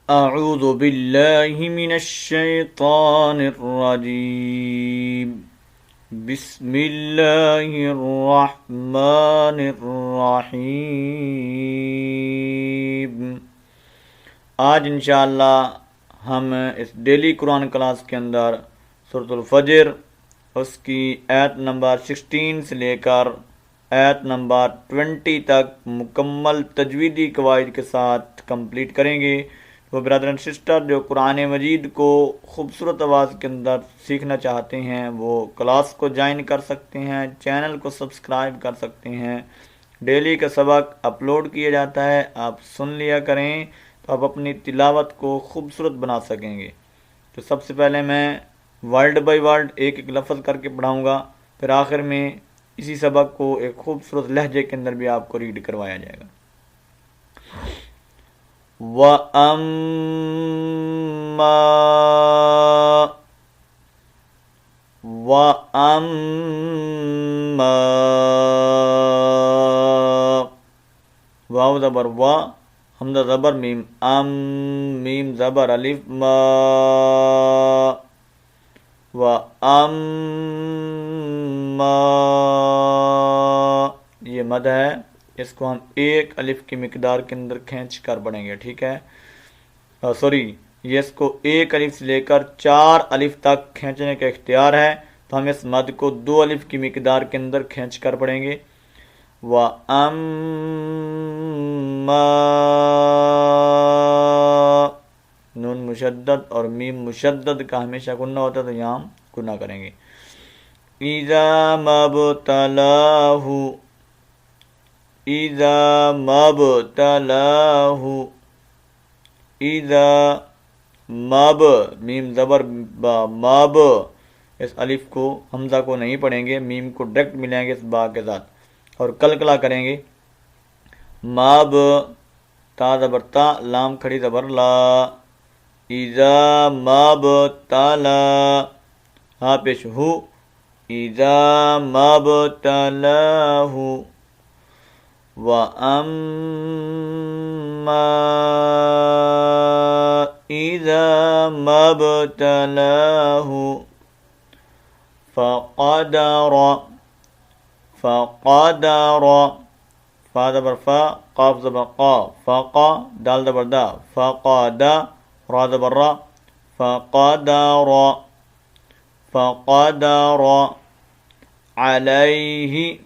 अऊज़ु बिल्लाहि मिनश्शैतानिर्रजीम। बिस्मिल्लाहिर्रहमानिर्रहीम। आज इंशाअल्लाह हम इस डेली कुरान क्लास के अंदर सूरतुल फजर उसकी आयत नंबर 16 से लेकर आयत नंबर 20 तक मुकम्मल तजवीदी कवायद के साथ कंप्लीट करेंगे। तो ब्रदर एंड सिस्टर जो कुरान मजीद को खूबसूरत आवाज़ के अंदर सीखना चाहते हैं वो क्लास को ज्वाइन कर सकते हैं, चैनल को सब्सक्राइब कर सकते हैं। डेली का सबक अपलोड किया जाता है, आप सुन लिया करें तो आप अपनी तिलावत को खूबसूरत बना सकेंगे। तो सबसे पहले मैं वर्ड बाय वर्ड एक एक लफ्ज़ करके पढ़ाऊँगा, फिर आखिर में इसी सबक को एक खूबसूरत लहजे के अंदर भी आपको रीड करवाया जाएगा। व अम्मा व अम्मा वाव ज़बर व, हमज़ा ज़बर मीम, मीम ज़बर अलिफ मा, व अम्मा ये मद है, इसको हम एक अलिफ की मिकदार के अंदर खींच कर पढ़ेंगे, ठीक है। सॉरी, ये इसको एक अलिफ से लेकर 4 अलिफ तक खींचने का इख्तियार है, तो हम इस मद को 2 अलिफ की मिकदार के अंदर खींच कर पढ़ेंगे। व अम्मा, नून मुशद्दद और मीम मुशद्दद का हमेशा गुन्ना होता है, तो यहाँ हम गुन्ना करेंगे। इज़ा मबतलाहु, इज़ा मबतलाहु, इज़ा मब, मीम ज़बर मब, इस अलिफ को हमज़ा को नहीं पढ़ेंगे, मीम को डायरेक्ट मिलाएंगे इस बा के साथ और कलकला करेंगे। मब, ता ज़बर ता, लाम खड़ी ज़बर ला, इज़ा मब तला, हा पेश हु, इज़ा मब तलाहु, व अम्मा इज़ा मबतलाहु फ़क़दर, फ़क़दर, फ़ा ज़बर फ़ा, क़ाफ़ ज़बर क़ा, फ़क़ा, दाल ज़बर दा, फ़क़दा, रा ज़बर रा, फ़क़दर, फ़क़दर, अलैहि,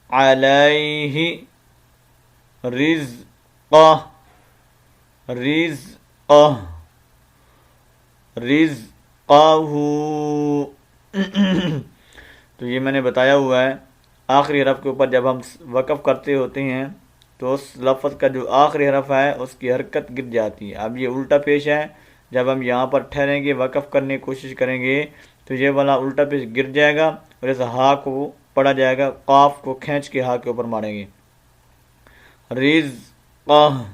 अलैहि, रिज़क़ह, रिज़क़ह, रिज़क़हु। तो ये मैंने बताया हुआ है, आखिरी हरफ के ऊपर जब हम वक़फ़ करते होते हैं तो उस लफ्ज़ का जो आखिरी हरफ है उसकी हरकत गिर जाती है। अब ये उल्टा पेश है, जब हम यहाँ पर ठहरेंगे वक़फ़ करने की कोशिश करेंगे तो ये वाला उल्टा पेश गिर जाएगा और इस हा को पढ़ा जाएगा, काफ को खींच के हा के ऊपर मारेंगे। रिज़क़ह,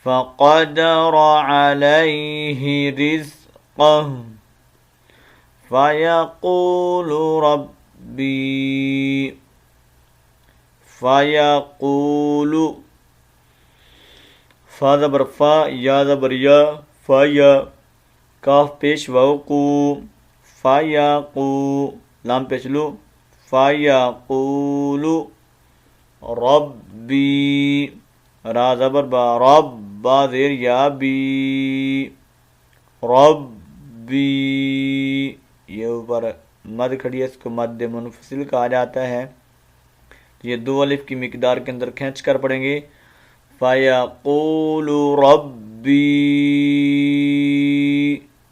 फ़क़दर अलैहि रिज़क़ह, फ़यक़ूलु रब्बी, फ़यक़ूलु, फ़ा ज़बर फ़ा, या ज़बर या, फ़या, काफ पेश वक़ू, फ़यक़ू, लाम पेश लू, फ़यक़ूलु रब्बी, रा ज़बर बा, रब्बा ज़ेर या बी, रब्बी, ये ऊपर मद खड़ी है, इसको मद मुनफसिल कहा जाता है। ये 2 अलिफ की मिकदार के अंदर खींच कर पढ़ेंगे। फ़यक़ूलु रब्बी,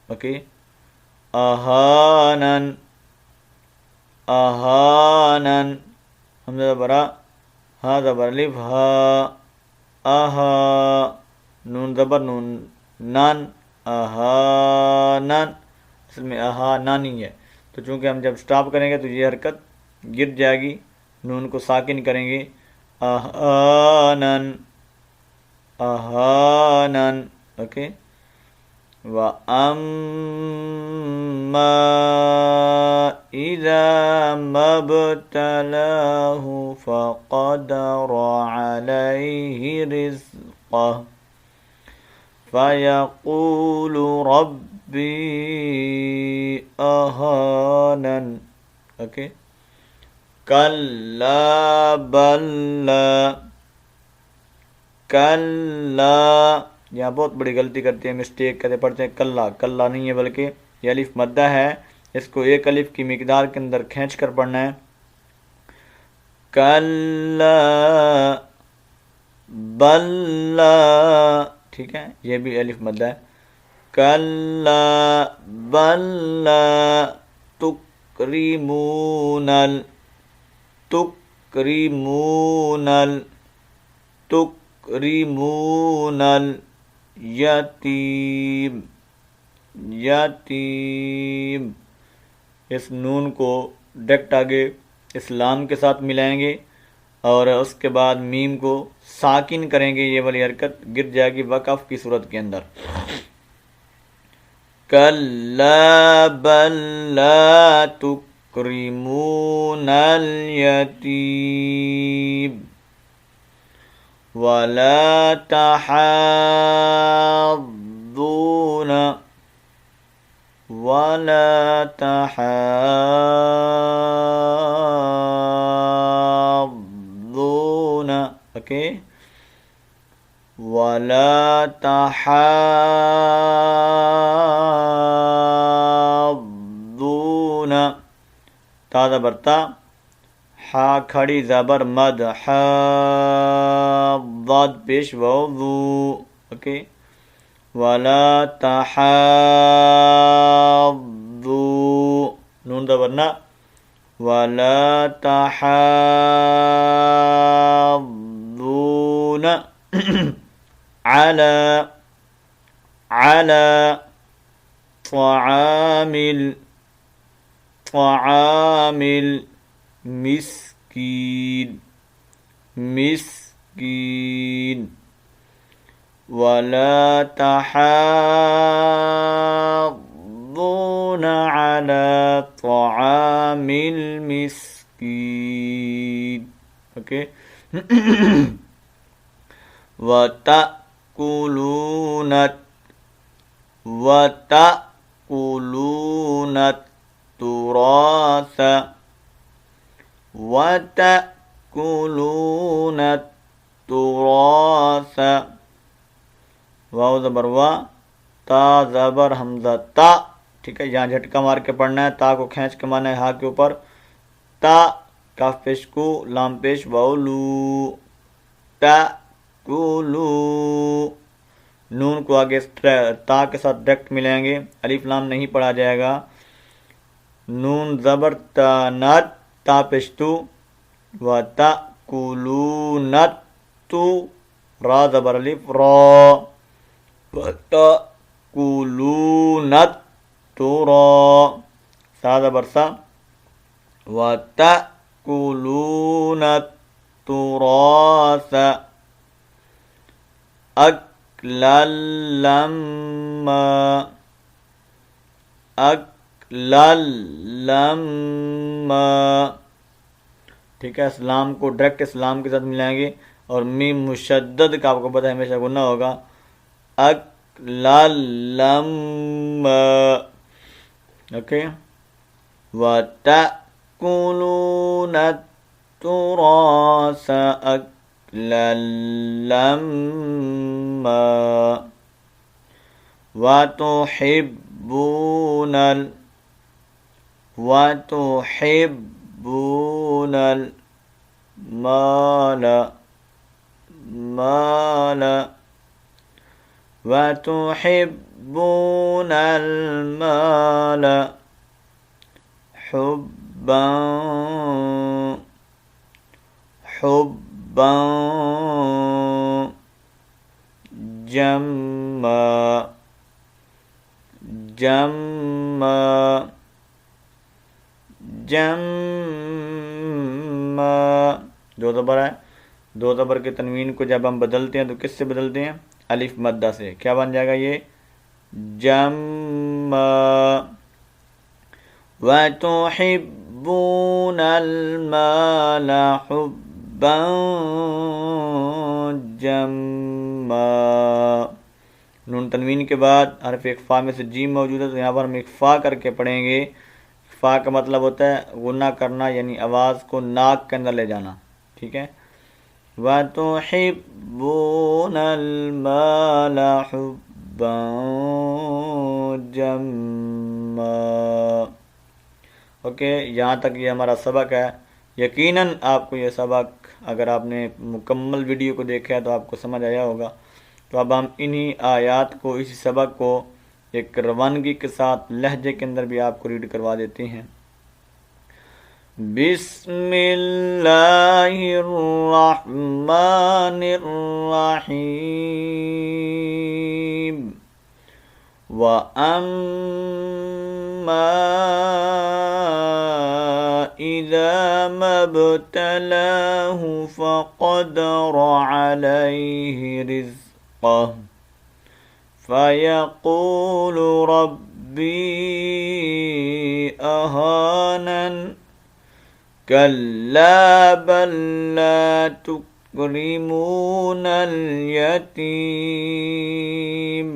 ओके, अहानन, अहानन, हमज़ा ज़बर आ, हा ज़बर अलिफ हा, आहा, नून ज़बर नून, नन, अहानन, असल में आहा नानी है, तो चूँकि हम जब स्टॉप करेंगे तो ये हरकत गिर जाएगी, नून को साकिन करेंगे। अहानन, अहानन, ओके। व अम्मा इज़ा मबतलाहु फ़क़दर अलैहि रिज़क़ह, फ़यक़ूलु रब्बी अहानन। ओके, कल्ला बल्ला, कल्ला, यहाँ बहुत बड़ी गलती करते हैं, मिस्टेक करते, पढ़ते हैं कल्ला, कल्ला नहीं है बल्कि ये अलिफ मद्दा है, इसको एक अलिफ की मिकदार के अंदर खींच कर पढ़ना है। कल्ला बल्ला, ठीक है, ये भी अलिफ मद्दा है। कल्ला बल्ला तुक्रिमूनल, तुक्रिमूनल, तुक्रिमूनल यतीम, यतीम। इस नून को डायरेक्ट आगे इस्लाम के साथ मिलाएंगे और उसके बाद मीम को साकिन करेंगे, ये वाली हरकत गिर जाएगी वक़फ़ की सूरत के अंदर। कल्ला बल ला तुक्रिमूनल यतीम वला तहाद्दून, वला तहाद्दून, ओके, वला तहाद्दून, ताज़ा बरता, हा खड़ी ज़बर मद, हा दाद पेश वज़ू, ओके, वला तहाद्दू, नून ज़बर ना, वला तहाद्दून अला, अला तआमिल, तआमिल मिस्कीन, मिस्कीन, वला तहाद्दून अला तआमिल मिस्कीन, ओके। वतअकुलून, वतअकुलून तुरास, वतअकुलून तुरास, वाव ज़बर वा, ता ज़बर हमज़ा ता, ठीक है, यहाँ झटका मार के पढ़ना है, ता को खींच के मारना है हा के ऊपर, ता काफ पेश को लाम पेश वाउलू, ता कुलू, नून को आगे ता के साथ डायरेक्ट मिलाएंगे, अलिफ लाम नहीं पढ़ा जाएगा। नून ज़बर ता नत, ता पेश तू, व ता कुलू नत तू, रा ज़बर अलिफ रा, व ता कुलू नत तू रा, सा ज़बर सा, व ता कुलू नत तू रा सा, अक्लल्लम्मा, अक्लल्लम्मा, ठीक है, इस्लाम को डायरेक्ट इस्लाम के साथ मिलाएंगे और मीम मुशद्दद का आपको पता है हमेशा गुन्ना होगा, अक्लल्लम्मा, ओके। वतअकुलून तुरास लम्मा, वतुहिब्बूनल, वतुहिब्बूनल माल, माल, वतुहिब्बूनल माल हुब्बन, हुब्बन जम्मा, जम्मा, जम्मा, दो ज़बर है, दो ज़बर के तनवीन को जब हम बदलते हैं तो किससे बदलते हैं? अलिफ मद्दा से। क्या बन जाएगा ये? जम्मा। वतुहिब्बूनल माल हुब्बन जम्मा। नून तनवीन के बाद हरफ इख्फा में से जीम मौजूद है, तो यहाँ पर हम इख्फा करके पढ़ेंगे। इख्फा का मतलब होता है गुना करना, यानी आवाज़ को नाक के अंदर ले जाना। ठीक है। वतुहिब्बूनल माल हुब्बन जम्मा। ओके, यहाँ तक ये हमारा सबक है। यकीनन आपको ये सबक, अगर आपने मुकम्मल वीडियो को देखा है तो आपको समझ आया होगा। तो अब हम इन्हीं आयात को, इसी सबक को एक रवानगी के साथ लहजे के अंदर भी आपको रीड करवा देते हैं। बिस्मिल्लाहिर्रहमानिर्रहीम। व अम्मा इज़ा मब्तलाहु फ़क़दर अलैहि रिज़क़हु फ़यक़ूलु रब्बी अहानन कल्ला बल ला तुक्रिमूनल यतीम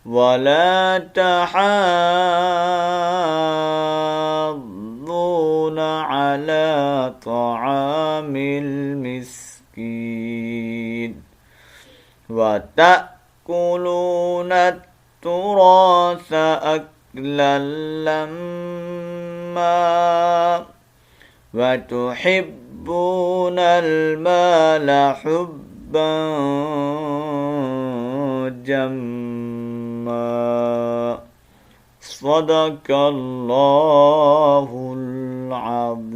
वला तहाज़्ज़ून अला तआमिल मिस्कीन वतअकुलून तुरास अकलन लम्मा वतुहिब्बूनल माल हुब्बन जम्मा। सदक़ल्लाहुल अज़ीम।